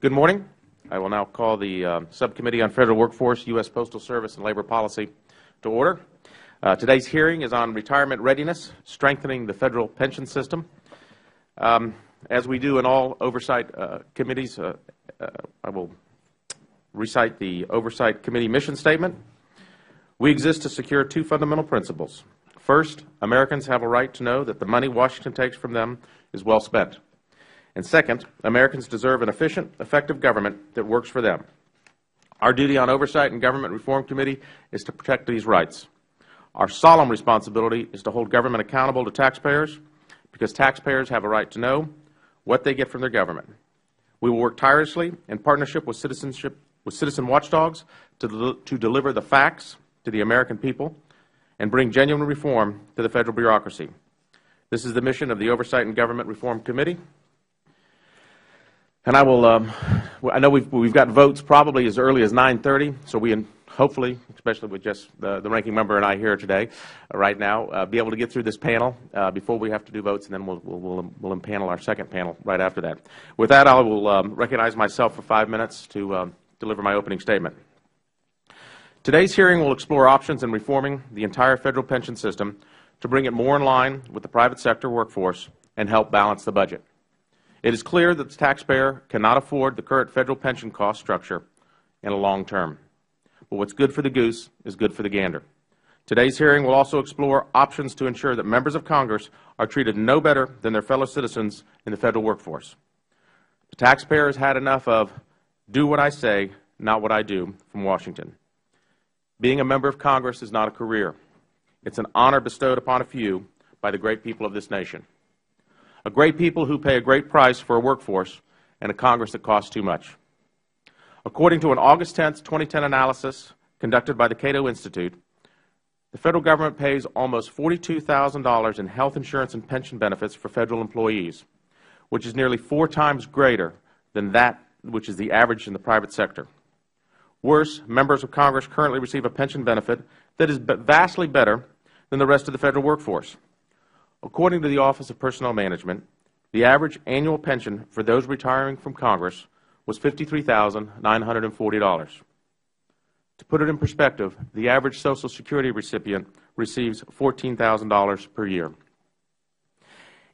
Good morning. I will now call the Subcommittee on Federal Workforce, U.S. Postal Service, and Labor Policy to order. Today's hearing is on retirement readiness, strengthening the federal pension system. As we do in all oversight committees, I will recite the Oversight Committee mission statement. We exist to secure two fundamental principles. First, Americans have a right to know that the money Washington takes from them is well spent. And second, Americans deserve an efficient, effective government that works for them. Our duty on Oversight and Government Reform Committee is to protect these rights. Our solemn responsibility is to hold government accountable to taxpayers, because taxpayers have a right to know what they get from their government. We will work tirelessly in partnership with citizen watchdogs to deliver the facts to the American people and bring genuine reform to the federal bureaucracy. This is the mission of the Oversight and Government Reform Committee. And I will, I know we've got votes probably as early as 9:30, so we hopefully, especially with just the ranking member and I here today, right now, be able to get through this panel before we have to do votes, and then we'll impanel our second panel right after that. With that, I will recognize myself for 5 minutes to deliver my opening statement. Today's hearing will explore options in reforming the entire federal pension system to bring it more in line with the private sector workforce and help balance the budget. It is clear that the taxpayer cannot afford the current federal pension cost structure in the long term. But what's good for the goose is good for the gander. Today's hearing will also explore options to ensure that members of Congress are treated no better than their fellow citizens in the federal workforce. The taxpayer has had enough of "do what I say, not what I do" from Washington. Being a member of Congress is not a career. It's an honor bestowed upon a few by the great people of this nation. A great people who pay a great price for a workforce and a Congress that costs too much. According to an August 10, 2010 analysis conducted by the Cato Institute, the federal government pays almost $42,000 in health insurance and pension benefits for federal employees, which is nearly 4 times greater than that which is the average in the private sector. Worse, members of Congress currently receive a pension benefit that is vastly better than the rest of the federal workforce. According to the Office of Personnel Management, the average annual pension for those retiring from Congress was $53,940. To put it in perspective, the average Social Security recipient receives $14,000 per year.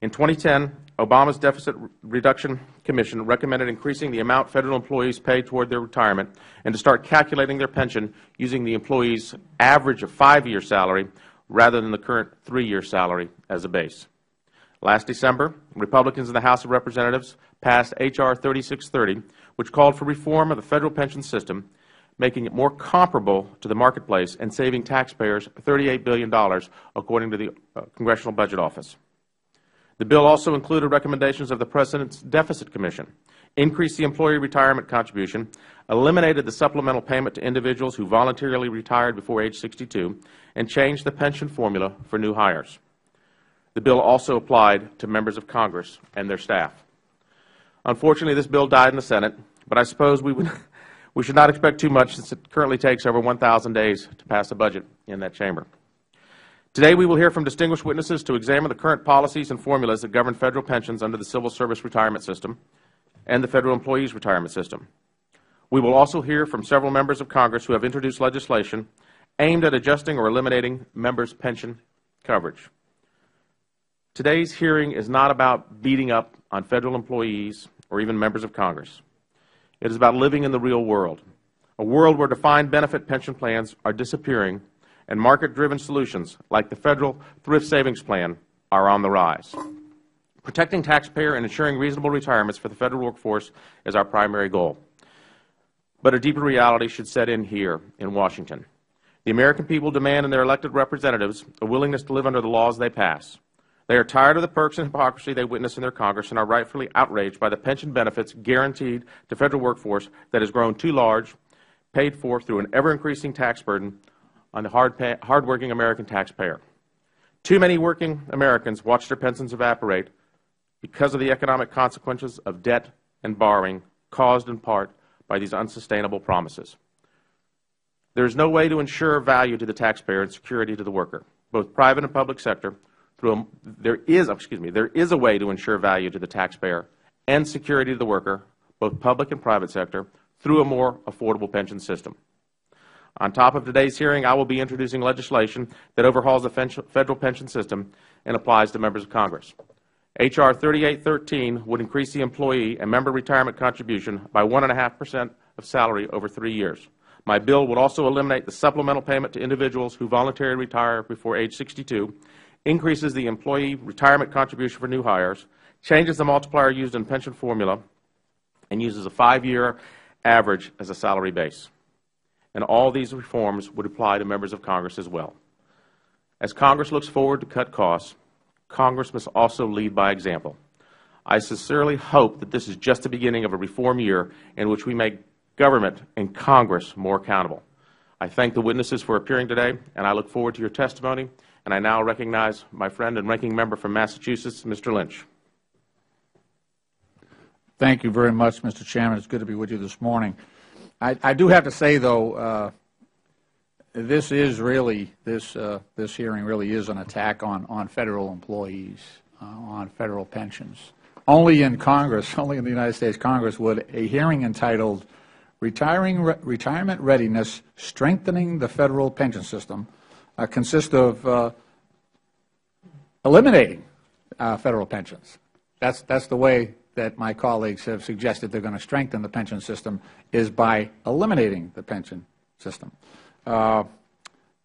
In 2010, Obama's Deficit Reduction Commission recommended increasing the amount federal employees pay toward their retirement and to start calculating their pension using the employee's average of 5-year salary rather than the current 3-year salary as a base. Last December, Republicans in the House of Representatives passed H.R. 3630, which called for reform of the federal pension system, making it more comparable to the marketplace and saving taxpayers $38 billion, according to the Congressional Budget Office. The bill also included recommendations of the President's Deficit Commission, increased the employee retirement contribution, eliminated the supplemental payment to individuals who voluntarily retired before age 62, and changed the pension formula for new hires. The bill also applied to members of Congress and their staff. Unfortunately, this bill died in the Senate, but I suppose we should not expect too much, since it currently takes over 1,000 days to pass a budget in that chamber. Today we will hear from distinguished witnesses to examine the current policies and formulas that govern federal pensions under the Civil Service Retirement System and the Federal Employees Retirement System. We will also hear from several members of Congress who have introduced legislation aimed at adjusting or eliminating members' pension coverage. Today's hearing is not about beating up on federal employees or even members of Congress. It is about living in the real world, a world where defined benefit pension plans are disappearing and market-driven solutions like the Federal Thrift Savings Plan are on the rise. Protecting taxpayer and ensuring reasonable retirements for the federal workforce is our primary goal. But a deeper reality should set in here in Washington. The American people demand in their elected representatives a willingness to live under the laws they pass. They are tired of the perks and hypocrisy they witness in their Congress and are rightfully outraged by the pension benefits guaranteed to federal workforce that has grown too large, paid for through an ever-increasing tax burden on the hard-working American taxpayer. Too many working Americans watch their pensions evaporate because of the economic consequences of debt and borrowing caused in part by these unsustainable promises. There is no way to ensure value to the taxpayer and security to the worker, both private and public sector. There is a way to ensure value to the taxpayer and security to the worker, both public and private sector, through a more affordable pension system. On top of today's hearing, I will be introducing legislation that overhauls the federal pension system and applies to members of Congress. H.R. 3813 would increase the employee and member retirement contribution by 1.5% of salary over 3 years. My bill would also eliminate the supplemental payment to individuals who voluntarily retire before age 62, increases the employee retirement contribution for new hires, changes the multiplier used in pension formula, and uses a 5-year average as a salary base. And all these reforms would apply to members of Congress as well. As Congress looks forward to cut costs, Congress must also lead by example. I sincerely hope that this is just the beginning of a reform year in which we make government and Congress more accountable. I thank the witnesses for appearing today, and I look forward to your testimony. And I now recognize my friend and ranking member from Massachusetts, Mr. Lynch. Thank you very much, Mr. Chairman. It's good to be with you this morning. I do have to say, though, this hearing really is an attack on federal employees, on federal pensions. Only in Congress, only in the United States Congress, would a hearing entitled Retirement Readiness, Strengthening the Federal Pension System consist of eliminating federal pensions. That's the way that my colleagues have suggested they're going to strengthen the pension system, is by eliminating the pension system. A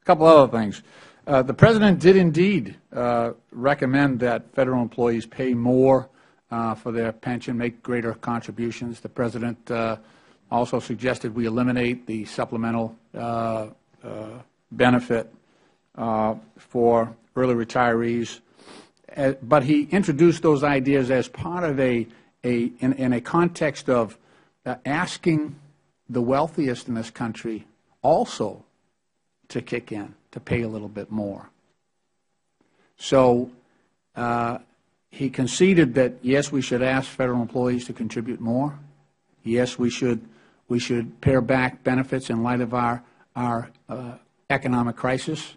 couple other things. The President did indeed recommend that federal employees pay more for their pension, make greater contributions. The President also suggested we eliminate the supplemental benefit for early retirees. But he introduced those ideas as part of in a context of asking the wealthiest in this country also to kick in, to pay a little bit more. So he conceded that, yes, we should ask federal employees to contribute more. Yes, we should pare back benefits in light of our economic crisis.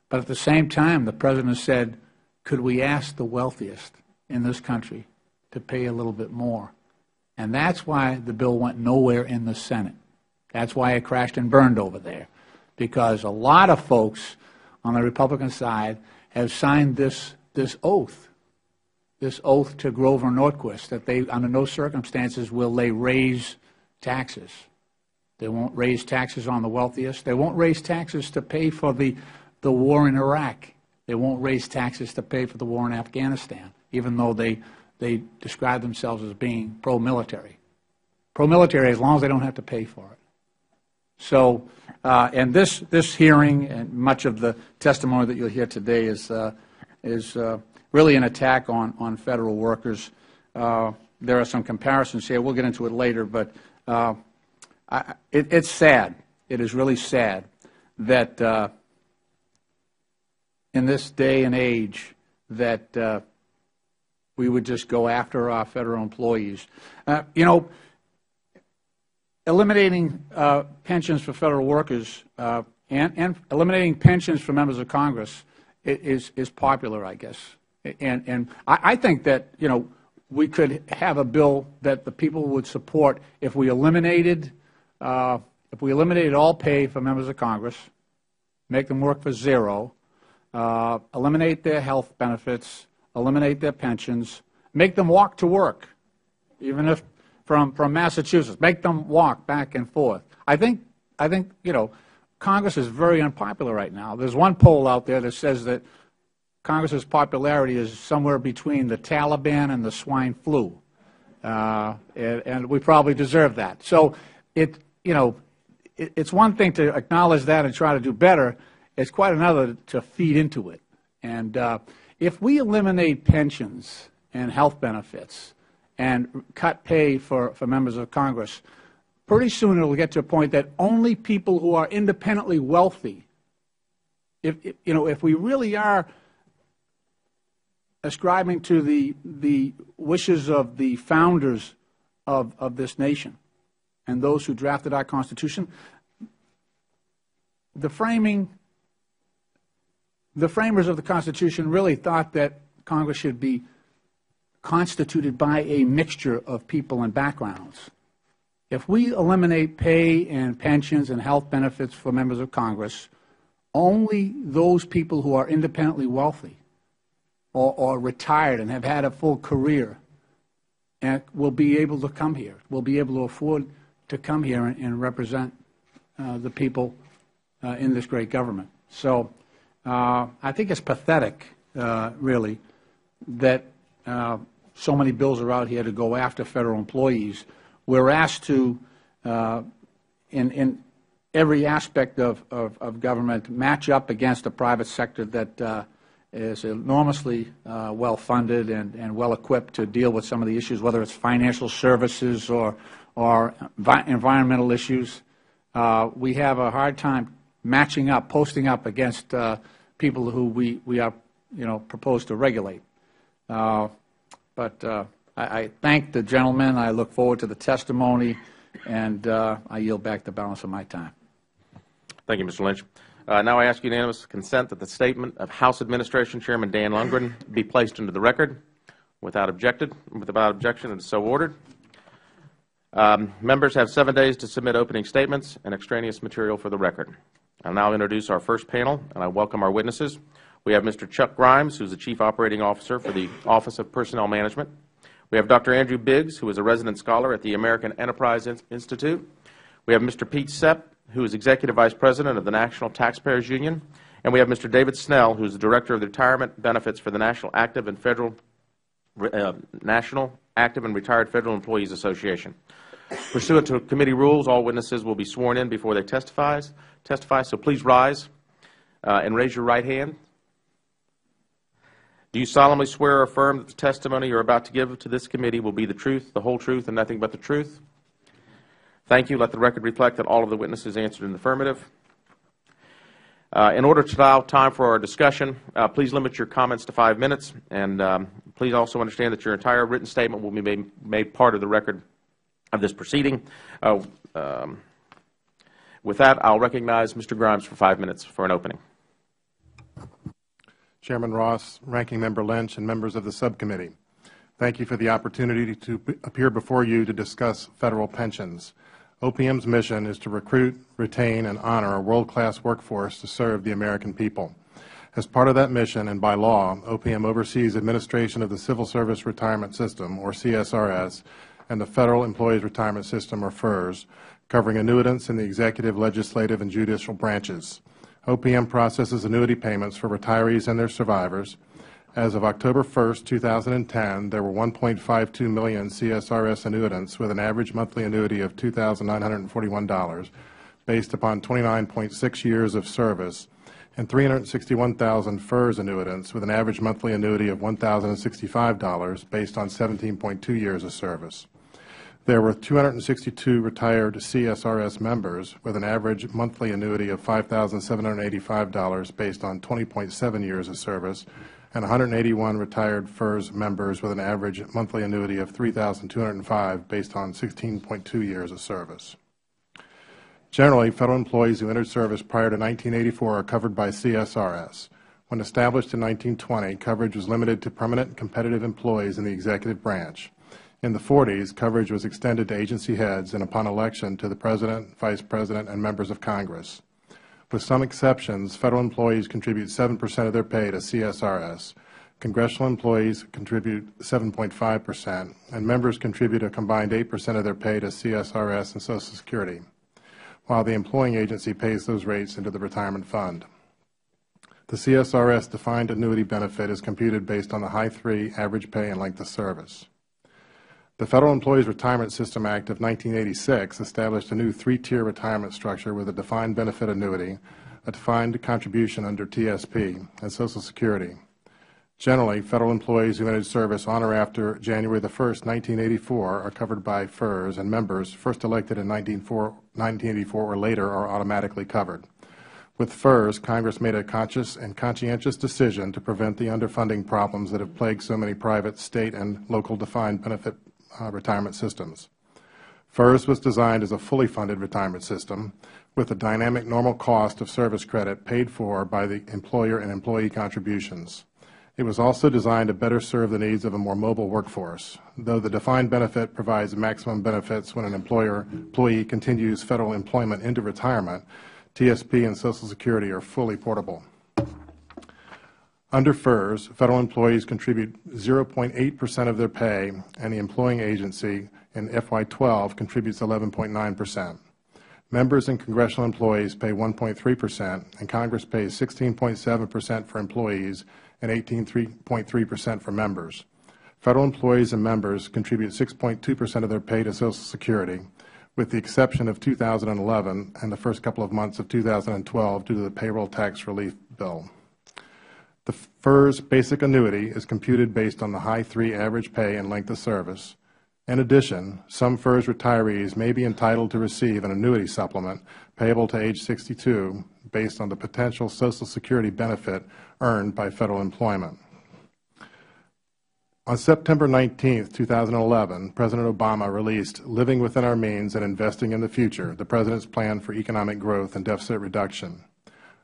But at the same time, the President said, could we ask the wealthiest in this country to pay a little bit more? And that's why the bill went nowhere in the Senate. That's why it crashed and burned over there, because a lot of folks on the Republican side have signed this oath to Grover Norquist, that they, under no circumstances will they raise taxes. They won't raise taxes on the wealthiest. They won't raise taxes to pay for the war in Iraq. They won't raise taxes to pay for the war in Afghanistan, even though they describe themselves as being pro-military. Pro-military as long as they don't have to pay for it. So, and this hearing and much of the testimony that you'll hear today is really an attack on federal workers. There are some comparisons here. We'll get into it later, but it's sad. It is really sad that in this day and age that we would just go after our federal employees. Eliminating pensions for federal workers and eliminating pensions for members of Congress is popular, I guess. And I think that, we could have a bill that the people would support if we eliminated all pay for members of Congress, make them work for zero, eliminate their health benefits, eliminate their pensions, make them walk to work, even if from Massachusetts, make them walk back and forth. I think Congress is very unpopular right now. There's one poll out there that says that Congress's popularity is somewhere between the Taliban and the swine flu, and we probably deserve that. So it's one thing to acknowledge that and try to do better. It's quite another to feed into it. And if we eliminate pensions and health benefits and cut pay for members of Congress, pretty soon it will get to a point that only people who are independently wealthy, if we really are ascribing to the wishes of the founders of this nation and those who drafted our Constitution, the framers of the Constitution really thought that Congress should be constituted by a mixture of people and backgrounds. if we eliminate pay and pensions and health benefits for members of Congress, only those people who are independently wealthy or retired and have had a full career and will be able to come here, will be able to afford to come here and represent the people in this great government. So I think it's pathetic, really, that so many bills are out here to go after federal employees. We're asked to, in every aspect of government, match up against a private sector that is enormously well-funded and well-equipped to deal with some of the issues, whether it's financial services or environmental issues. We have a hard time matching up, posting up against people who we are, proposed to regulate. But I thank the gentleman. I look forward to the testimony, and I yield back the balance of my time. Thank you, Mr. Lynch. Now I ask unanimous consent that the statement of House Administration Chairman Dan Lundgren be placed into the record. Without objection, it is so ordered. Members have 7 days to submit opening statements and extraneous material for the record. I'll now introduce our first panel, and I welcome our witnesses. We have Mr. Chuck Grimes, who is the Chief Operating Officer for the Office of Personnel Management. We have Dr. Andrew Biggs, who is a resident scholar at the American Enterprise Institute. We have Mr. Pete Sepp, who is Executive Vice President of the National Taxpayers Union. And we have Mr. David Snell, who is the Director of the Retirement Benefits for the National Active and Retired Federal Employees Association. Pursuant to committee rules, all witnesses will be sworn in before they testify. So please rise and raise your right hand. Do you solemnly swear or affirm that the testimony you are about to give to this committee will be the truth, the whole truth, and nothing but the truth? Thank you. Let the record reflect that all of the witnesses answered in the affirmative. In order to allow time for our discussion, please limit your comments to 5 minutes, and please also understand that your entire written statement will be made part of the record of this proceeding. With that, I'll recognize Mr. Grimes for 5 minutes for an opening. Chairman Ross, Ranking Member Lynch, and members of the subcommittee, thank you for the opportunity to appear before you to discuss federal pensions. OPM's mission is to recruit, retain, and honor a world-class workforce to serve the American people. As part of that mission and by law, OPM oversees administration of the Civil Service Retirement System, or CSRS, and the Federal Employees Retirement System, or FERS, covering annuitants in the executive, legislative, and judicial branches. OPM processes annuity payments for retirees and their survivors. As of October 1, 2010, there were 1.52 million CSRS annuitants with an average monthly annuity of $2,941 based upon 29.6 years of service, and 361,000 FERS annuitants with an average monthly annuity of $1,065 based on 17.2 years of service. There were 262 retired CSRS members with an average monthly annuity of $5,785 based on 20.7 years of service, and 181 retired FERS members with an average monthly annuity of $3,205 based on 16.2 years of service. Generally, Federal employees who entered service prior to 1984 are covered by CSRS. When established in 1920, coverage was limited to permanent competitive employees in the executive branch. In the 40s, coverage was extended to agency heads and, upon election, to the President, Vice President, and members of Congress. With some exceptions, Federal employees contribute 7% of their pay to CSRS. Congressional employees contribute 7.5%, and members contribute a combined 8% of their pay to CSRS and Social Security, while the employing agency pays those rates into the retirement fund. The CSRS defined annuity benefit is computed based on the high 3 average pay and length of service. The Federal Employees Retirement System Act of 1986 established a new 3-tier retirement structure with a defined benefit annuity, a defined contribution under TSP, and Social Security. Generally, Federal employees who entered service on or after January 1, 1984 are covered by FERS, and members first elected in 1984 or later are automatically covered. With FERS, Congress made a conscious and conscientious decision to prevent the underfunding problems that have plagued so many private, state, and local defined benefit retirement systems. FERS was designed as a fully funded retirement system with a dynamic normal cost of service credit paid for by the employer and employee contributions. It was also designed to better serve the needs of a more mobile workforce. Though the defined benefit provides maximum benefits when an employee continues Federal employment into retirement, TSP and Social Security are fully portable. Under FERS, Federal employees contribute 0.8% of their pay, and the employing agency in FY12 contributes 11.9%. Members and Congressional employees pay 1.3%, and Congress pays 16.7% for employees and 18.3% for members. Federal employees and members contribute 6.2% of their pay to Social Security, with the exception of 2011 and the first couple of months of 2012 due to the payroll tax relief bill. The FERS basic annuity is computed based on the high 3 average pay and length of service. In addition, some FERS retirees may be entitled to receive an annuity supplement payable to age 62 based on the potential Social Security benefit earned by Federal employment. On September 19, 2011, President Obama released Living Within Our Means and Investing in the Future, the President's Plan for Economic Growth and Deficit Reduction.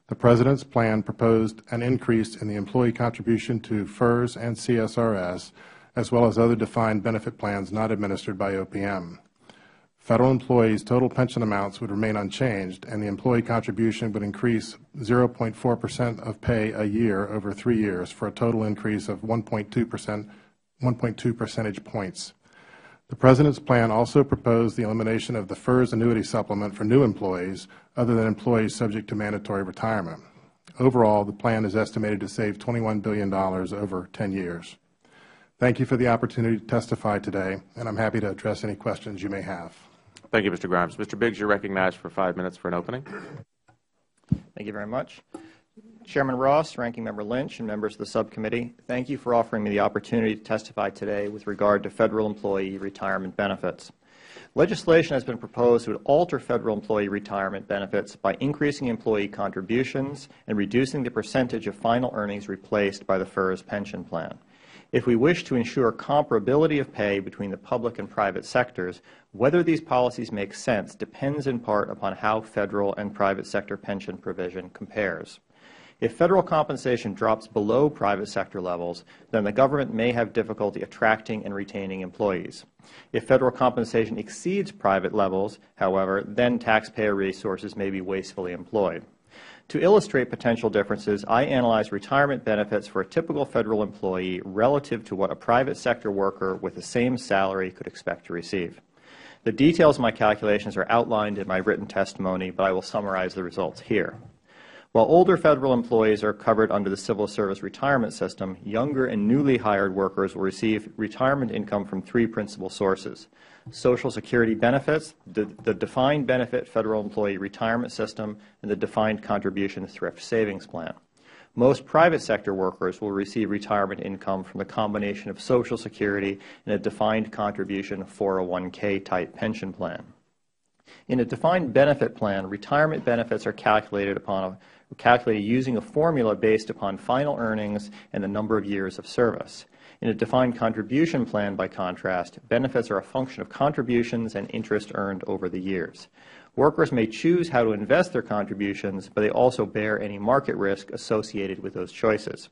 The President's plan proposed an increase in the employee contribution to FERS and CSRS, as well as other defined benefit plans not administered by OPM. Federal employees' total pension amounts would remain unchanged, and the employee contribution would increase 0.4% of pay a year over 3 years for a total increase of 1.2 percentage points. The President's plan also proposed the elimination of the FERS annuity supplement for new employees other than employees subject to mandatory retirement. Overall, the plan is estimated to save $21 billion over 10 years. Thank you for the opportunity to testify today, and I'm happy to address any questions you may have. Thank you, Mr. Grimes. Mr. Biggs, you're recognized for 5 minutes for an opening. Thank you very much. Chairman Ross, Ranking Member Lynch, and members of the subcommittee, thank you for offering me the opportunity to testify today with regard to Federal employee retirement benefits. Legislation has been proposed that would alter Federal employee retirement benefits by increasing employee contributions and reducing the percentage of final earnings replaced by the FERS pension plan. If we wish to ensure comparability of pay between the public and private sectors, whether these policies make sense depends in part upon how Federal and private sector pension provision compares. If Federal compensation drops below private sector levels, then the government may have difficulty attracting and retaining employees. If Federal compensation exceeds private levels, however, then taxpayer resources may be wastefully employed. To illustrate potential differences, I analyzed retirement benefits for a typical Federal employee relative to what a private sector worker with the same salary could expect to receive. The details of my calculations are outlined in my written testimony, but I will summarize the results here. While older Federal employees are covered under the Civil Service retirement system, younger and newly hired workers will receive retirement income from 3 principal sources: Social Security benefits, the defined benefit Federal employee retirement system, and the defined contribution thrift savings plan. Most private sector workers will receive retirement income from the combination of Social Security and a defined contribution 401k type pension plan. In a defined benefit plan, retirement benefits are calculated using a formula based upon final earnings and the number of years of service. In a defined contribution plan, by contrast, benefits are a function of contributions and interest earned over the years. Workers may choose how to invest their contributions, but they also bear any market risk associated with those choices.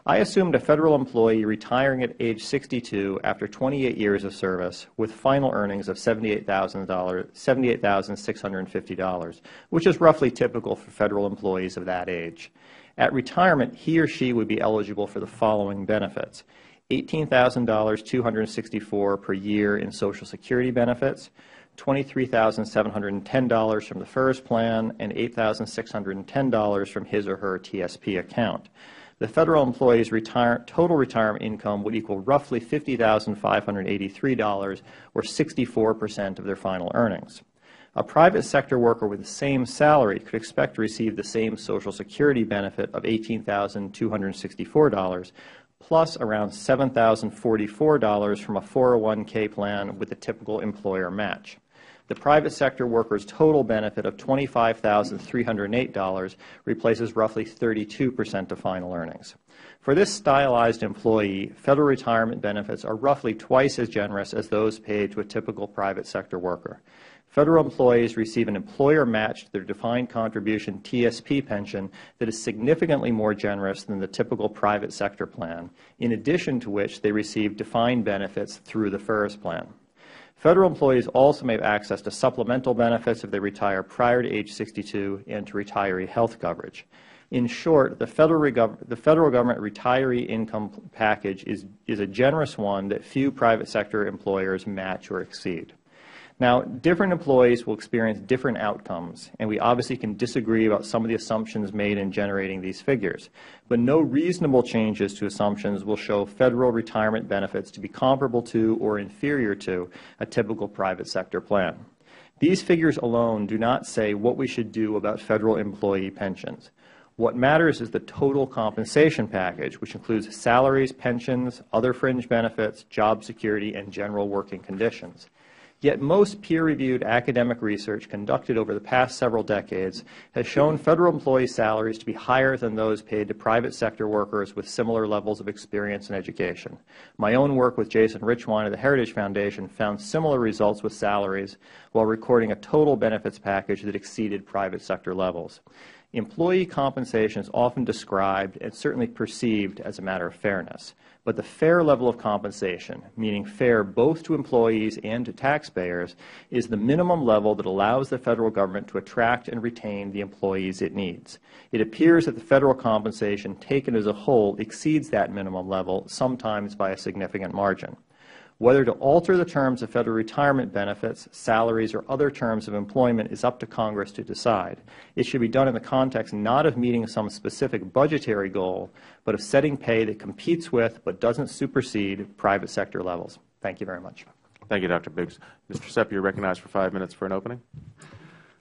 I assumed a Federal employee retiring at age 62 after 28 years of service with final earnings of $78,650, which is roughly typical for Federal employees of that age. At retirement, he or she would be eligible for the following benefits: $18,264 per year in Social Security benefits, $23,710 from the FERS plan, and $8,610 from his or her TSP account. The Federal employee's total retirement income would equal roughly $50,583, or 64% of their final earnings. A private sector worker with the same salary could expect to receive the same Social Security benefit of $18,264, plus around $7,044 from a 401k plan with a typical employer match. The private sector worker's total benefit of $25,308 replaces roughly 32% of final earnings. For this stylized employee, Federal retirement benefits are roughly twice as generous as those paid to a typical private sector worker. Federal employees receive an employer-matched, their defined contribution TSP pension that is significantly more generous than the typical private sector plan, in addition to which they receive defined benefits through the FERS plan. Federal employees also may have access to supplemental benefits if they retire prior to age 62 and to retiree health coverage. In short, the federal government retiree income package is a generous one that few private sector employers match or exceed. Now, different employees will experience different outcomes, and we obviously can disagree about some of the assumptions made in generating these figures, but no reasonable changes to assumptions will show federal retirement benefits to be comparable to or inferior to a typical private sector plan. These figures alone do not say what we should do about federal employee pensions. What matters is the total compensation package, which includes salaries, pensions, other fringe benefits, job security, and general working conditions. Yet most peer-reviewed academic research conducted over the past several decades has shown federal employee salaries to be higher than those paid to private sector workers with similar levels of experience and education. My own work with Jason Richwine of the Heritage Foundation found similar results with salaries while recording a total benefits package that exceeded private sector levels. Employee compensation is often described and certainly perceived as a matter of fairness. But the fair level of compensation, meaning fair both to employees and to taxpayers, is the minimum level that allows the federal government to attract and retain the employees it needs. It appears that the federal compensation taken as a whole exceeds that minimum level, sometimes by a significant margin. Whether to alter the terms of federal retirement benefits, salaries, or other terms of employment is up to Congress to decide. It should be done in the context not of meeting some specific budgetary goal, but of setting pay that competes with but doesn't supersede private sector levels. Thank you very much. Thank you, Dr. Biggs. Mr. Sepp, you're recognized for 5 minutes for an opening.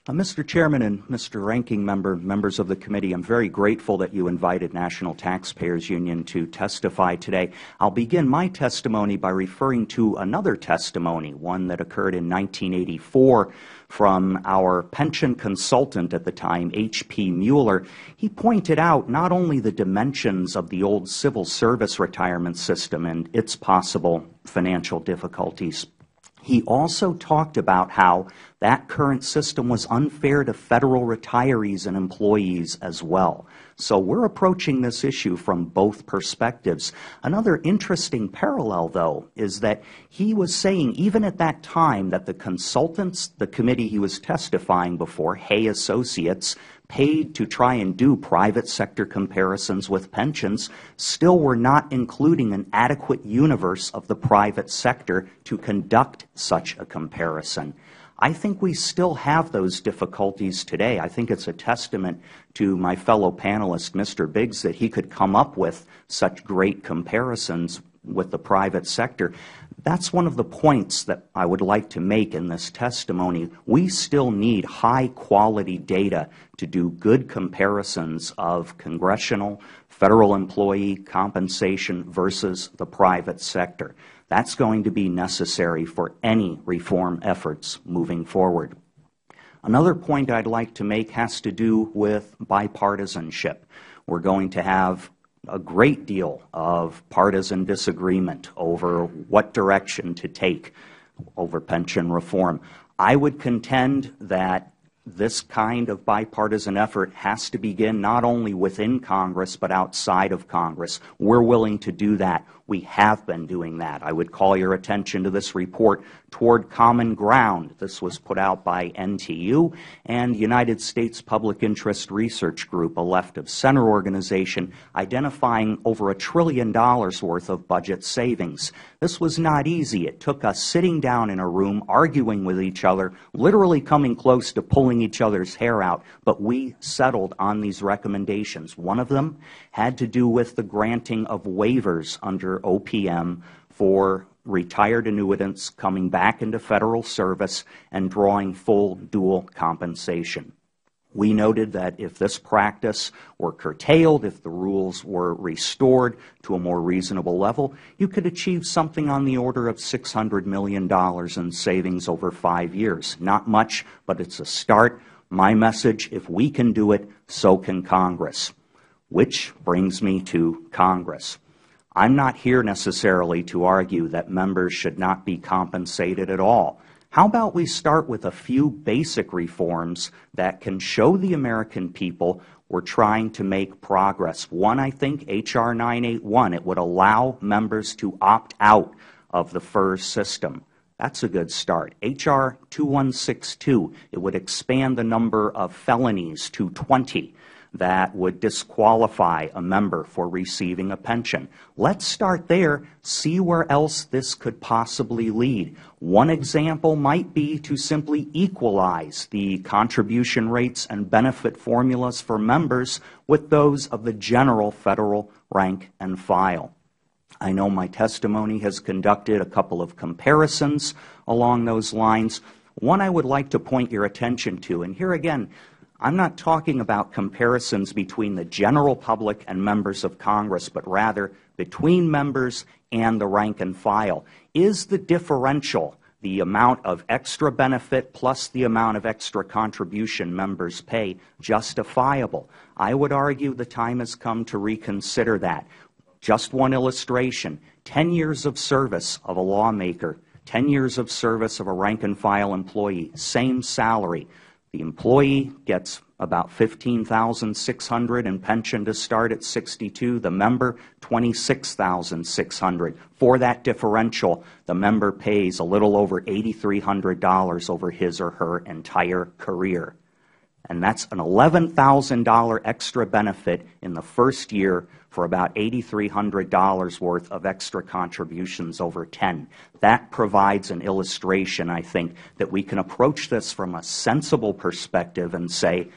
Mr. Chairman and Mr. Ranking Member, members of the committee, I'm very grateful that you invited National Taxpayers Union to testify today. I'll begin my testimony by referring to another testimony, one that occurred in 1984 from our pension consultant at the time, H.P. Mueller. He pointed out not only the dimensions of the old civil service retirement system and its possible financial difficulties, he also talked about how that current system was unfair to federal retirees and employees as well. So we're approaching this issue from both perspectives. Another interesting parallel, though, is that he was saying even at that time that the consultants, the committee he was testifying before, Hay Associates, paid to try and do private sector comparisons with pensions, still were not including an adequate universe of the private sector to conduct such a comparison. I think we still have those difficulties today. I think it's a testament to my fellow panelist, Mr. Biggs, that he could come up with such great comparisons with the private sector. That's one of the points that I would like to make in this testimony. We still need high-quality data to do good comparisons of congressional, federal employee compensation versus the private sector. That's going to be necessary for any reform efforts moving forward. Another point I'd like to make has to do with bipartisanship. We're going to have a great deal of partisan disagreement over what direction to take over pension reform. I would contend that this kind of bipartisan effort has to begin not only within Congress but outside of Congress. We're willing to do that. We have been doing that. I would call your attention to this report, Toward Common Ground. This was put out by NTU and United States Public Interest Research Group, a left-of-center organization, identifying over $1 trillion worth of budget savings. This was not easy. It took us sitting down in a room, arguing with each other, literally coming close to pulling each other's hair out, but we settled on these recommendations. One of them had to do with the granting of waivers under OPM for retired annuitants coming back into federal service and drawing full dual compensation. We noted that if this practice were curtailed, if the rules were restored to a more reasonable level, you could achieve something on the order of $600 million in savings over 5 years. Not much, but it's a start. My message, if we can do it, so can Congress. Which brings me to Congress. I'm not here necessarily to argue that members should not be compensated at all. How about we start with a few basic reforms that can show the American people we're trying to make progress? One, I think, H.R. 981. It would allow members to opt out of the FERS system. That's a good start. H.R. 2162, it would expand the number of felonies to 20 that would disqualify a member for receiving a pension. Let's start there, see where else this could possibly lead. One example might be to simply equalize the contribution rates and benefit formulas for members with those of the general federal rank and file. I know my testimony has conducted a couple of comparisons along those lines. One I would like to point your attention to, and here again, I'm not talking about comparisons between the general public and members of Congress, but rather between members and the rank and file. Is the differential, the amount of extra benefit plus the amount of extra contribution members pay, justifiable? I would argue the time has come to reconsider that. Just one illustration, 10 years of service of a lawmaker, 10 years of service of a rank and file employee, same salary. The employee gets about $15,600 in pension to start at 62. The member, $26,600. For that differential, the member pays a little over $8,300 over his or her entire career. And that's an $11,000 extra benefit in the first year for about $8,300 worth of extra contributions over 10. That provides an illustration, I think, that we can approach this from a sensible perspective and say,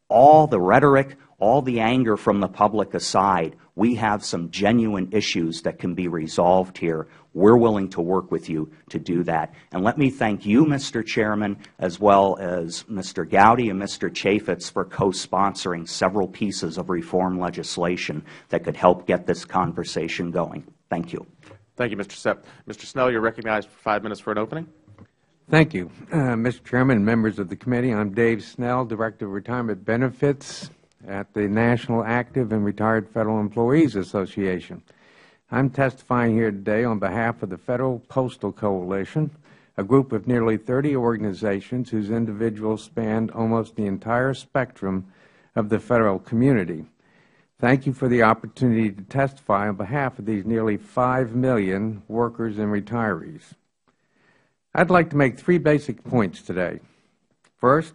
all the rhetoric, all the anger from the public aside, we have some genuine issues that can be resolved here. We're willing to work with you to do that. And let me thank you, Mr. Chairman, as well as Mr. Gowdy and Mr. Chaffetz for co-sponsoring several pieces of reform legislation that could help get this conversation going. Thank you. Thank you, Mr. Sepp. Mr. Snell, you're recognized for 5 minutes for an opening. Thank you. Mr. Chairman and members of the committee, I'm Dave Snell, Director of Retirement Benefits at the National Active and Retired Federal Employees Association. I'm testifying here today on behalf of the Federal Postal Coalition, a group of nearly 30 organizations whose individuals span almost the entire spectrum of the Federal community. Thank you for the opportunity to testify on behalf of these nearly 5 million workers and retirees. I'd like to make 3 basic points today. First,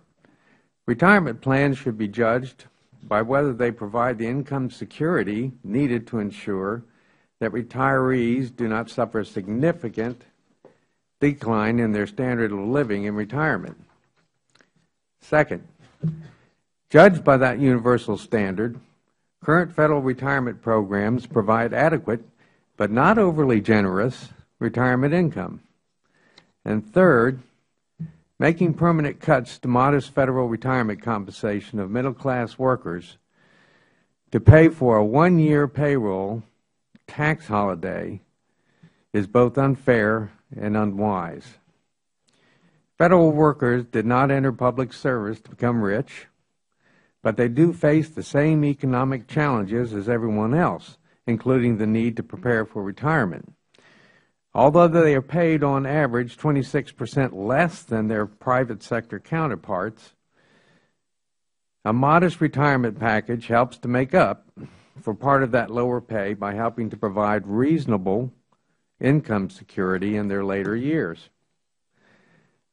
retirement plans should be judged by whether they provide the income security needed to ensure that retirees do not suffer a significant decline in their standard of living in retirement. Second, judged by that universal standard, current Federal retirement programs provide adequate but not overly generous retirement income. And third, making permanent cuts to modest Federal retirement compensation of middle-class workers to pay for a 1-year payroll tax holiday is both unfair and unwise. Federal workers did not enter public service to become rich, but they do face the same economic challenges as everyone else, including the need to prepare for retirement. Although they are paid on average 26% less than their private sector counterparts, a modest retirement package helps to make up for part of that lower pay by helping to provide reasonable income security in their later years.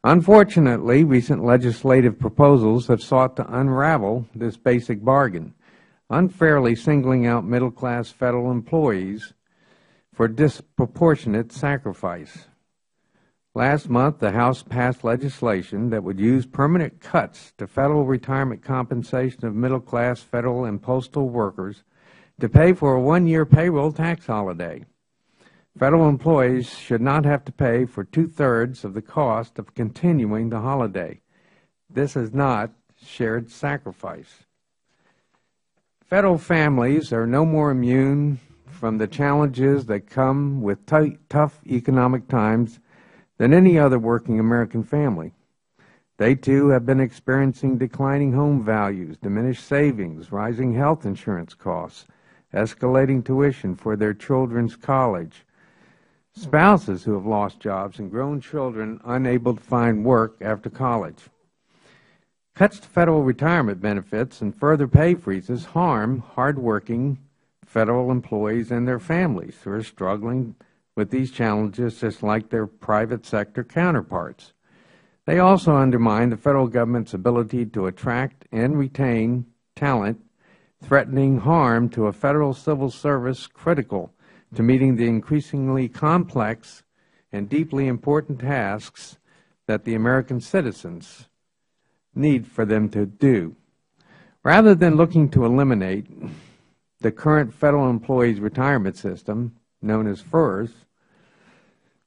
Unfortunately, recent legislative proposals have sought to unravel this basic bargain, unfairly singling out middle-class Federal employees for disproportionate sacrifice. Last month, the House passed legislation that would use permanent cuts to Federal retirement compensation of middle-class Federal and postal workers to pay for a 1-year payroll tax holiday. Federal employees should not have to pay for 2/3 of the cost of continuing the holiday. This is not shared sacrifice. Federal families are no more immune from the challenges that come with tough economic times than any other working American family. They, too, have been experiencing declining home values, diminished savings, rising health insurance costs, escalating tuition for their children's college, spouses who have lost jobs, and grown children unable to find work after college. Cuts to Federal retirement benefits and further pay freezes harm hardworking Federal employees and their families who are struggling with these challenges just like their private sector counterparts. They also undermine the Federal Government's ability to attract and retain talent, threatening harm to a Federal civil service critical to meeting the increasingly complex and deeply important tasks that the American citizens need for them to do. Rather than looking to eliminate the current Federal employees' retirement system, known as FERS,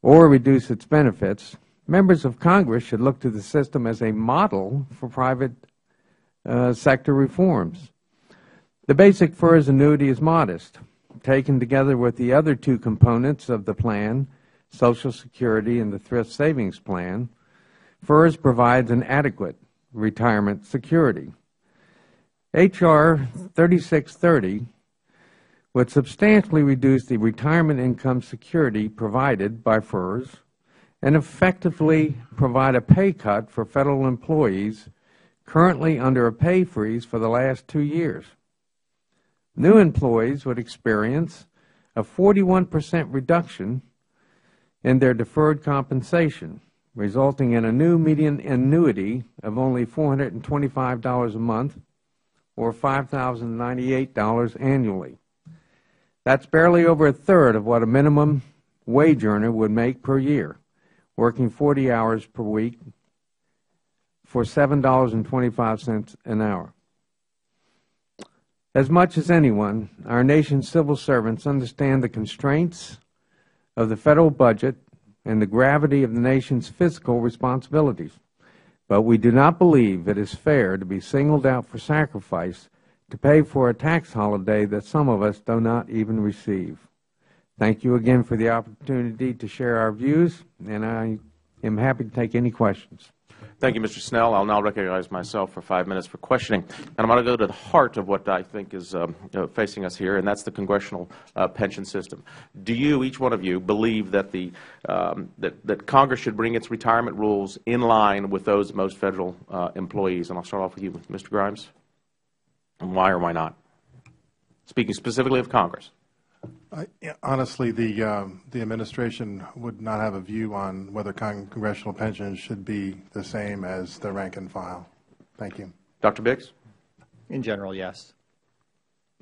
or reduce its benefits, members of Congress should look to the system as a model for private sector reforms. The basic FERS annuity is modest. Taken together with the other two components of the plan, Social Security and the Thrift Savings Plan, FERS provides an adequate retirement security. H.R. 3630 would substantially reduce the retirement income security provided by FERS and effectively provide a pay cut for Federal employees currently under a pay freeze for the last 2 years. New employees would experience a 41% reduction in their deferred compensation, resulting in a new median annuity of only $425 a month or $5,098 annually. That's barely over a third of what a minimum wage earner would make per year, working 40 hours per week for $7.25 an hour. As much as anyone, our nation's civil servants understand the constraints of the Federal budget and the gravity of the nation's fiscal responsibilities. But we do not believe it is fair to be singled out for sacrifice to pay for a tax holiday that some of us do not even receive. Thank you again for the opportunity to share our views, and I am happy to take any questions. Thank you, Mr. Snell. I'll now recognize myself for 5 minutes for questioning. And I'm going to go to the heart of what I think is facing us here, and that's the Congressional pension system. Do you, each one of you, believe that that Congress should bring its retirement rules in line with those of most Federal employees? And I'll start off with you, Mr. Grimes. And why or why not? Speaking specifically of Congress. Honestly, the administration would not have a view on whether congressional pensions should be the same as the rank and file. Thank you. Dr. Biggs? In general, yes.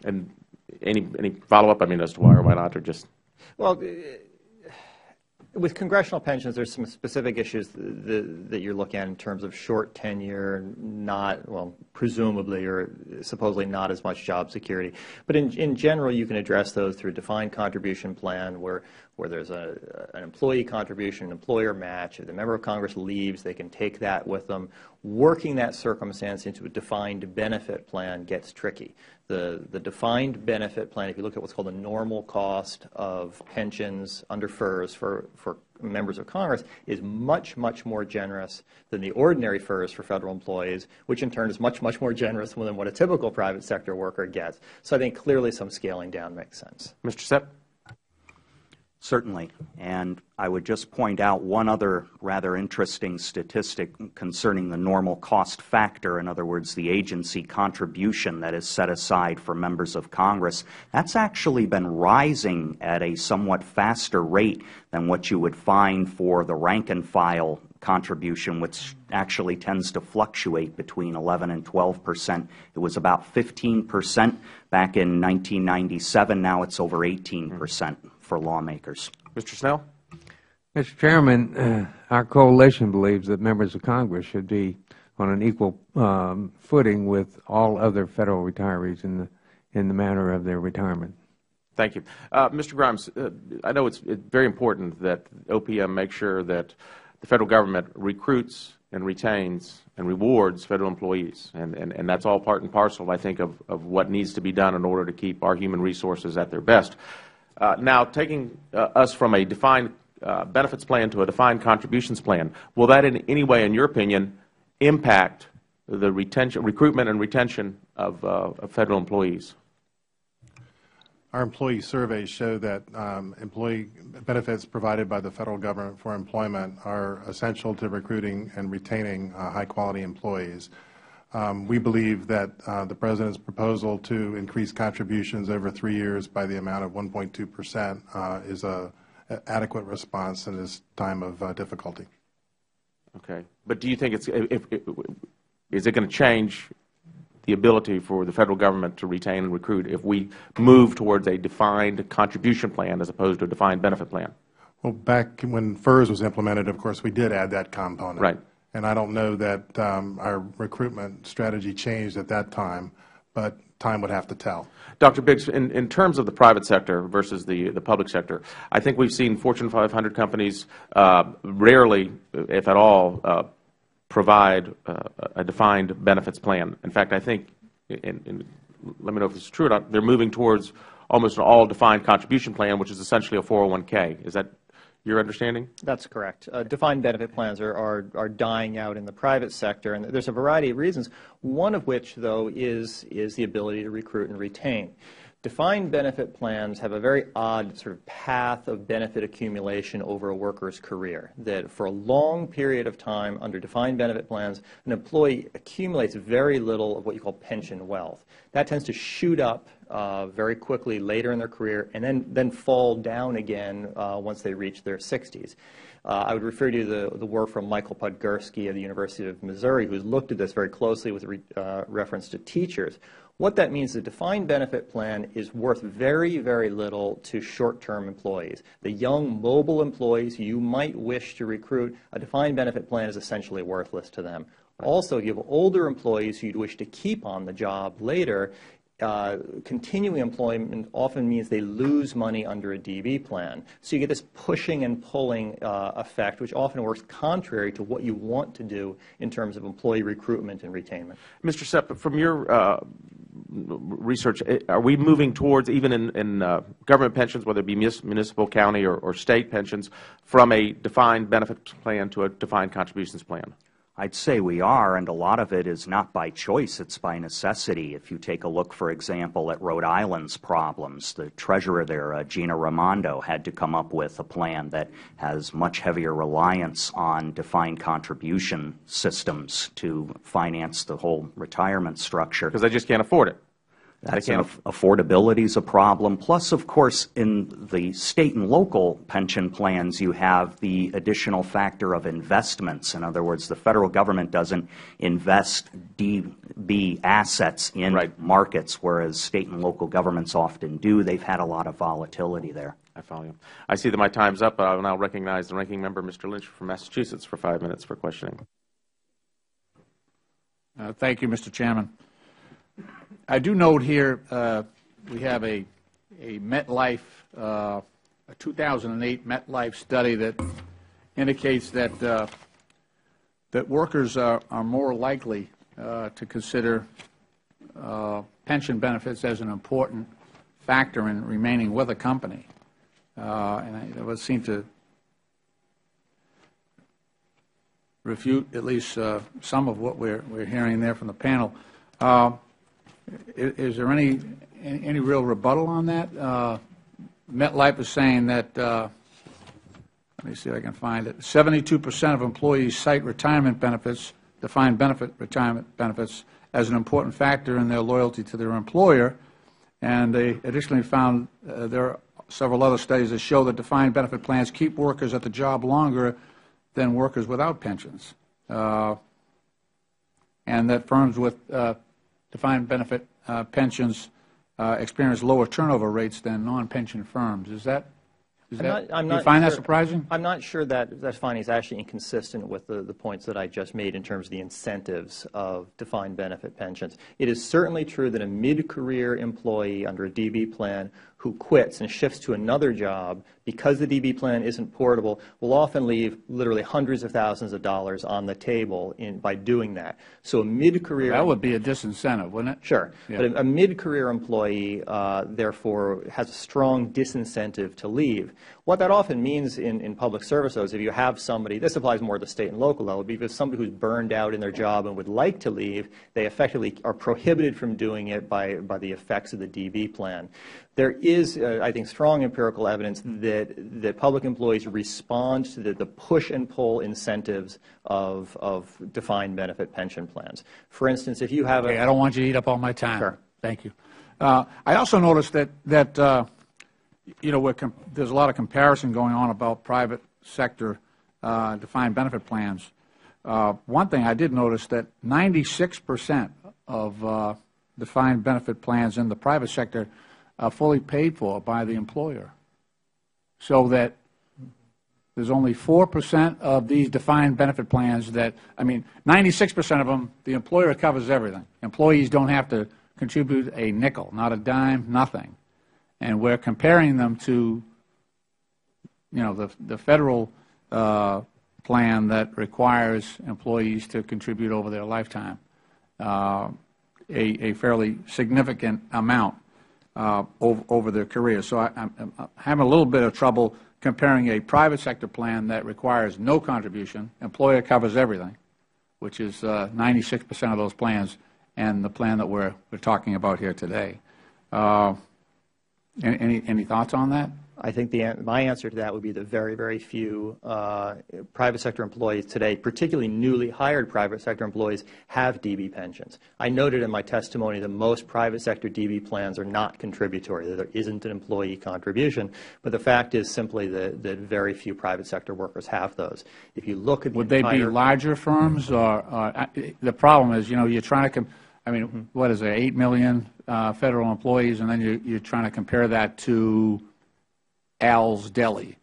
And any follow-up, I mean, as to why or why not, or just? Well, with congressional pensions, there's some specific issues that you're looking at in terms of short tenure, not, well, presumably or supposedly not as much job security. But in general, you can address those through a defined contribution plan where there's an employee contribution, an employer match. If the member of Congress leaves, they can take that with them. Working that circumstance into a defined benefit plan gets tricky. The defined benefit plan, if you look at what's called the normal cost of pensions under FERS for members of Congress, is much, much more generous than the ordinary FERS for Federal employees, which in turn is much, much more generous than what a typical private sector worker gets. So I think clearly some scaling down makes sense. Mr. Sepp? Certainly. And I would just point out one other rather interesting statistic concerning the normal cost factor, in other words, the agency contribution that is set aside for members of Congress. That's actually been rising at a somewhat faster rate than what you would find for the rank and file contribution, which actually tends to fluctuate between 11 and 12%. It was about 15% back in 1997. Now it's over 18% for lawmakers. Mr. Snell? Mr. Chairman, our coalition believes that members of Congress should be on an equal footing with all other Federal retirees in the manner of their retirement. Thank you. Mr. Grimes, I know it's very important that OPM make sure that the Federal Government recruits and retains and rewards Federal employees, and that's all part and parcel, I think, of what needs to be done in order to keep our human resources at their best. Now, taking us from a defined benefits plan to a defined contributions plan, will that in any way, in your opinion, impact the recruitment and retention of Federal employees? Our employee surveys show that employee benefits provided by the Federal Government for employment are essential to recruiting and retaining high-quality employees. We believe that the President's proposal to increase contributions over 3 years by the amount of 1.2% is an adequate response in this time of difficulty. Okay. But do you think is it going to change the ability for the Federal Government to retain and recruit if we move towards a defined contribution plan as opposed to a defined benefit plan? Well, back when FERS was implemented, of course, we did add that component. Right. And I don't know that our recruitment strategy changed at that time, but time would have to tell. Dr. Biggs, in terms of the private sector versus the public sector, I think we've seen Fortune 500 companies rarely, if at all, provide a defined benefits plan. In fact, I think, and let me know if this is true or not, they're moving towards almost an all-defined contribution plan, which is essentially a 401k. Is that your understanding? That's correct. Defined benefit plans are dying out in the private sector, and there's a variety of reasons, one of which, though, is the ability to recruit and retain. Defined benefit plans have a very odd sort of path of benefit accumulation over a worker's career, that for a long period of time under defined benefit plans, an employee accumulates very little of what you call pension wealth. That tends to shoot up very quickly later in their career and then fall down again once they reach their 60s. I would refer you to the work from Michael Podgorski of the University of Missouri, who's looked at this very closely with reference to teachers. What that means is a defined benefit plan is worth very, very little to short-term employees. The young, mobile employees you might wish to recruit, a defined benefit plan is essentially worthless to them. Also, you have older employees who you'd wish to keep on the job later. Continuing employment often means they lose money under a DB plan. So you get this pushing and pulling effect, which often works contrary to what you want to do in terms of employee recruitment and retainment. Mr. Sepp, from your research, are we moving towards, even in government pensions, whether it be municipal, county, or state pensions, from a defined benefit plan to a defined contributions plan? I'd say we are, and a lot of it is not by choice, it's by necessity. If you take a look, for example, at Rhode Island's problems, the treasurer there, Gina Raimondo, had to come up with a plan that has much heavier reliance on defined contribution systems to finance the whole retirement structure. Because they just can't afford it. Affordability is a problem. Plus, of course, in the state and local pension plans, you have the additional factor of investments. In other words, the Federal Government doesn't invest DB assets in markets, whereas state and local governments often do. They've had a lot of volatility there. I follow you. I see that my time's up, but I will now recognize the ranking member, Mr. Lynch from Massachusetts, for 5 minutes for questioning. Thank you, Mr. Chairman. I do note here we have a MetLife, a 2008 MetLife study that indicates that that workers are more likely to consider pension benefits as an important factor in remaining with a company, and it would seem to refute at least some of what we're hearing there from the panel. Is there any real rebuttal on that? MetLife is saying that, let me see if I can find it, 72% of employees cite retirement benefits, defined benefit retirement benefits, as an important factor in their loyalty to their employer. And they additionally found there are several other studies that show that defined benefit plans keep workers at the job longer than workers without pensions. And that firms with defined benefit pensions experience lower turnover rates than non-pension firms. Do you find that surprising? I'm not sure that finding is actually inconsistent with the points that I just made in terms of the incentives of defined benefit pensions. It is certainly true that a mid-career employee under a DB plan who quits and shifts to another job because the DB plan isn't portable will often leave literally hundreds of thousands of dollars on the table by doing that. So a mid-career... That would be a disincentive, wouldn't it? Sure. Yeah. But a mid-career employee, therefore, has a strong disincentive to leave. What that often means in public service, though, is if you have somebody, this applies more at the state and local level, but if you have somebody who's burned out in their job and would like to leave, they effectively are prohibited from doing it by the effects of the DB plan. There is, I think, strong empirical evidence that public employees respond to the push and pull incentives of defined benefit pension plans. For instance, if you have I don't want you to eat up all my time. Sure. Thank you. I also noticed that there's a lot of comparison going on about private sector defined benefit plans. One thing I did notice that 96% of defined benefit plans in the private sector are fully paid for by the employer, so that there's only 4% of these defined benefit plans that, 96% of them, the employer covers everything. Employees don't have to contribute a nickel, not a dime, nothing. And we're comparing them to, the federal plan that requires employees to contribute over their lifetime a fairly significant amount over their career. So I'm having a little bit of trouble comparing a private sector plan that requires no contribution, employer covers everything, which is 96% of those plans, and the plan that we're talking about here today. Any thoughts on that? I think my answer to that would be the very, very few private sector employees today, particularly newly hired private sector employees, have DB pensions. I noted in my testimony that most private sector DB plans are not contributory, that there isn't an employee contribution, but the fact is simply that very few private sector workers have those. If you look at would they be larger firms, or the problem is, you're trying to what is there, 8 million federal employees, and then you're trying to compare that to Al's Deli.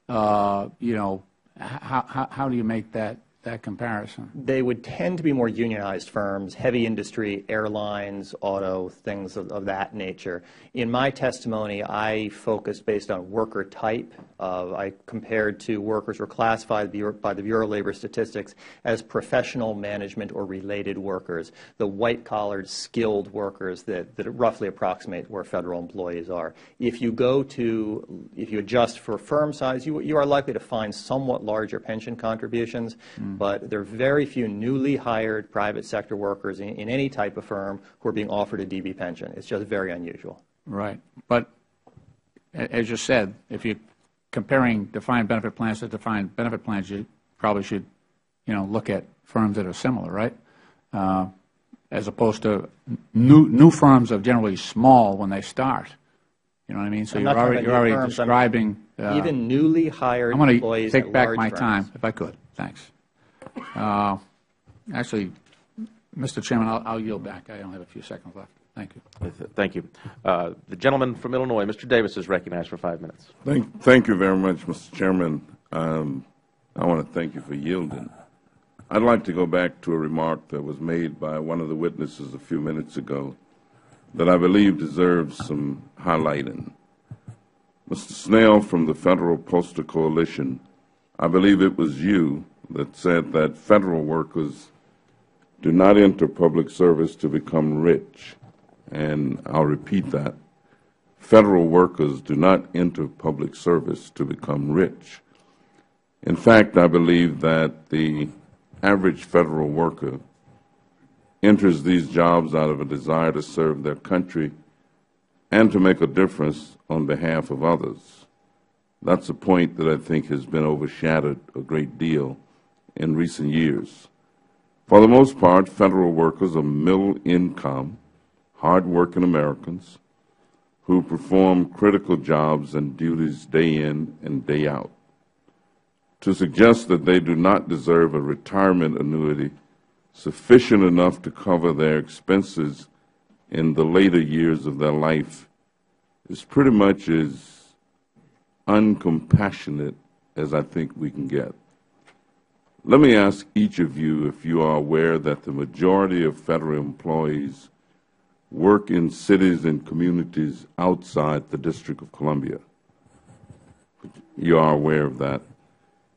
How do you make that comparison? They would tend to be more unionized firms, heavy industry, airlines, auto, things of that nature. In my testimony, I focused based on worker type. I compared to workers who were classified by the Bureau of Labor Statistics as professional, management, or related workers, the white-collared, skilled workers that roughly approximate where federal employees are. If you adjust for firm size, you are likely to find somewhat larger pension contributions. But there are very few newly hired private sector workers in any type of firm who are being offered a DB pension. It's just very unusual. Right. But as you said, if you're comparing defined benefit plans to defined benefit plans, you probably should, look at firms that are similar, right? As opposed to new firms are generally small when they start. You know what I mean? So you're already describing. Even newly hired employees. I'm going to take back my time, if I could. Thanks. Actually, Mr. Chairman, I'll yield back. I only have a few seconds left. Thank you. Thank you. The gentleman from Illinois, Mr. Davis, is recognized for 5 minutes. Thank you very much, Mr. Chairman. I want to thank you for yielding. I'd like to go back to a remark that was made by one of the witnesses a few minutes ago that I believe deserves some highlighting. Mr. Snell from the Federal Postal Coalition, I believe it was you that said that federal workers do not enter public service to become rich. And I'll repeat that. Federal workers do not enter public service to become rich. In fact, I believe that the average federal worker enters these jobs out of a desire to serve their country and to make a difference on behalf of others. That's a point that I think has been overshadowed a great deal in recent years. For the most part, federal workers are middle-income, hard-working Americans who perform critical jobs and duties day in and day out. To suggest that they do not deserve a retirement annuity sufficient enough to cover their expenses in the later years of their life is pretty much as uncompassionate as I think we can get. Let me ask each of you if you are aware that the majority of federal employees work in cities and communities outside the District of Columbia. You are aware of that?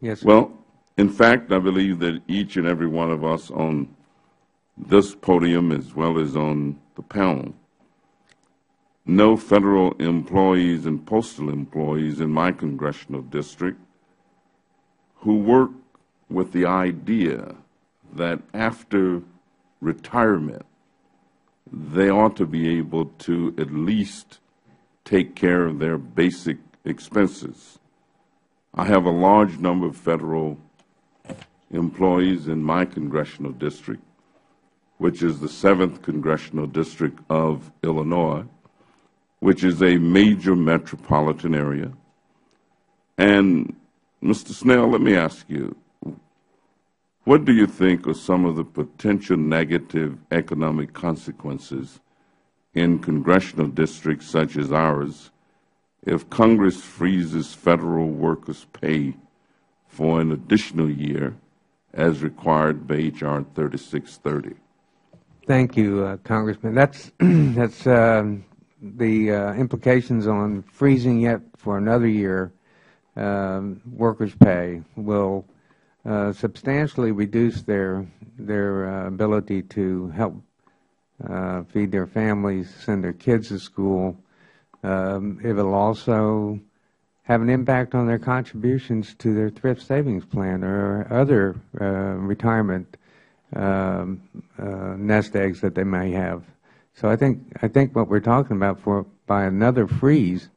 Yes, sir. Well, in fact, I believe that each and every one of us on this podium as well as on the panel know federal employees and postal employees in my congressional district who work with the idea that after retirement, they ought to be able to at least take care of their basic expenses. I have a large number of Federal employees in my congressional district, which is the 7th Congressional District of Illinois, which is a major metropolitan area. And, Mr. Snell, let me ask you, what do you think are some of the potential negative economic consequences in congressional districts such as ours if Congress freezes Federal workers' pay for an additional year as required by H.R. 3630? Thank you, Congressman. That's the implications on freezing it for another year. Workers' pay will substantially reduce their ability to help feed their families, send their kids to school. It will also have an impact on their contributions to their thrift savings plan or other retirement nest eggs that they may have. So I think what we're talking about by another freeze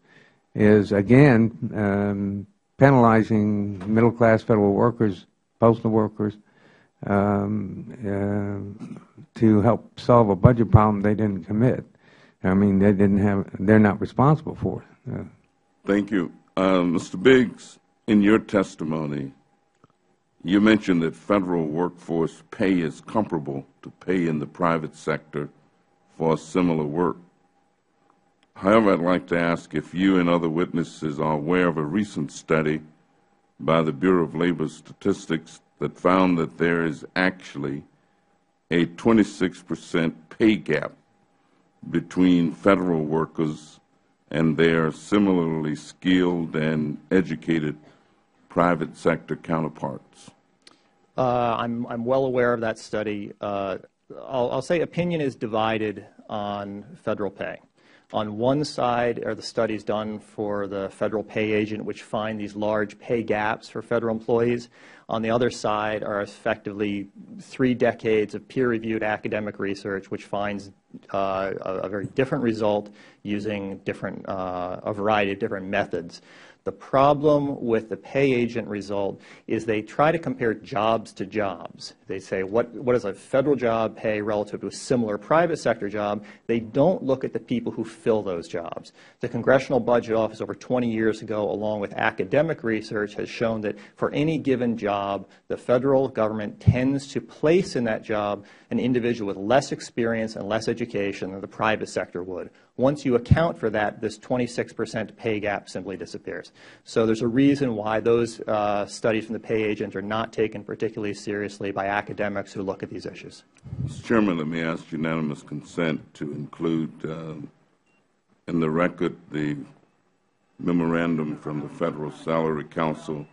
is, again, penalizing middle-class Federal workers, postal workers, to help solve a budget problem they didn't commit. I mean, they're not responsible for it. Thank you. Mr. Biggs, in your testimony, you mentioned that Federal workforce pay is comparable to pay in the private sector for similar work. However, I'd like to ask if you and other witnesses are aware of a recent study by the Bureau of Labor Statistics that found that there is actually a 26% pay gap between Federal workers and their similarly skilled and educated private sector counterparts. I'm well aware of that study. I'll say opinion is divided on Federal pay. On one side are the studies done for the Federal pay agent, which find these large pay gaps for Federal employees. On the other side are effectively 3 decades of peer-reviewed academic research, which finds a very different result using a variety of different methods. The problem with the pay agent result is they try to compare jobs to jobs. They say, what does a Federal job pay relative to a similar private sector job? They don't look at the people who fill those jobs. The Congressional Budget Office over 20 years ago, along with academic research, has shown that for any given job, the Federal government tends to place in that job an individual with less experience and less education than the private sector would. Once you account for that, this 26% pay gap simply disappears. So there's a reason why those studies from the pay agent are not taken particularly seriously by academics who look at these issues. Mr. Chairman, let me ask unanimous consent to include in the record the memorandum from the Federal Salary Council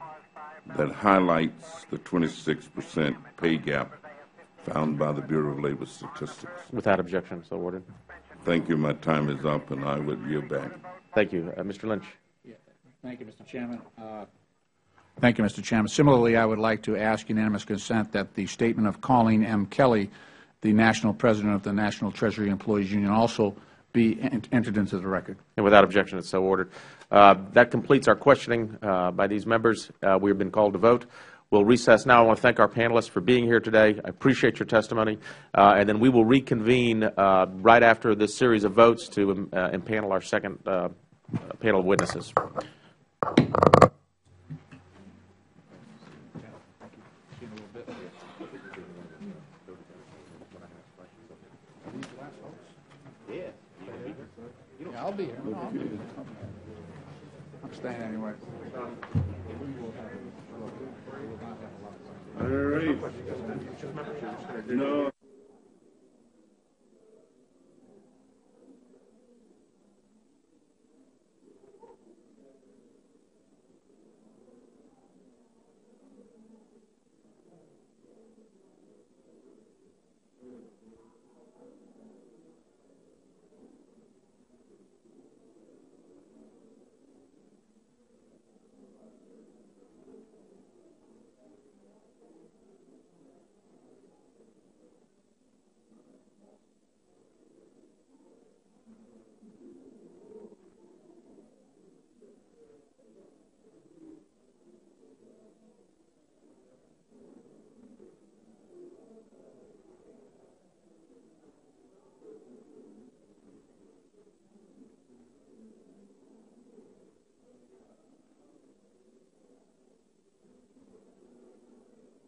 that highlights the 26% pay gap found by the Bureau of Labor Statistics. Without objection, so ordered. Thank you. My time is up, and I would yield back. Thank you. Mr. Lynch. Thank you, Mr. Chairman. Thank you, Mr. Chairman. Similarly, I would like to ask unanimous consent that the statement of Colleen M. Kelly, the National President of the National Treasury Employees Union, also be entered into the record. And without objection, it's so ordered. That completes our questioning by these members. We have been called to vote. We'll recess now. I want to thank our panelists for being here today. I appreciate your testimony. And then we will reconvene right after this series of votes to impanel our second panel of witnesses. I'll be here. No, I'll be here. I'm staying anyway. All right. No.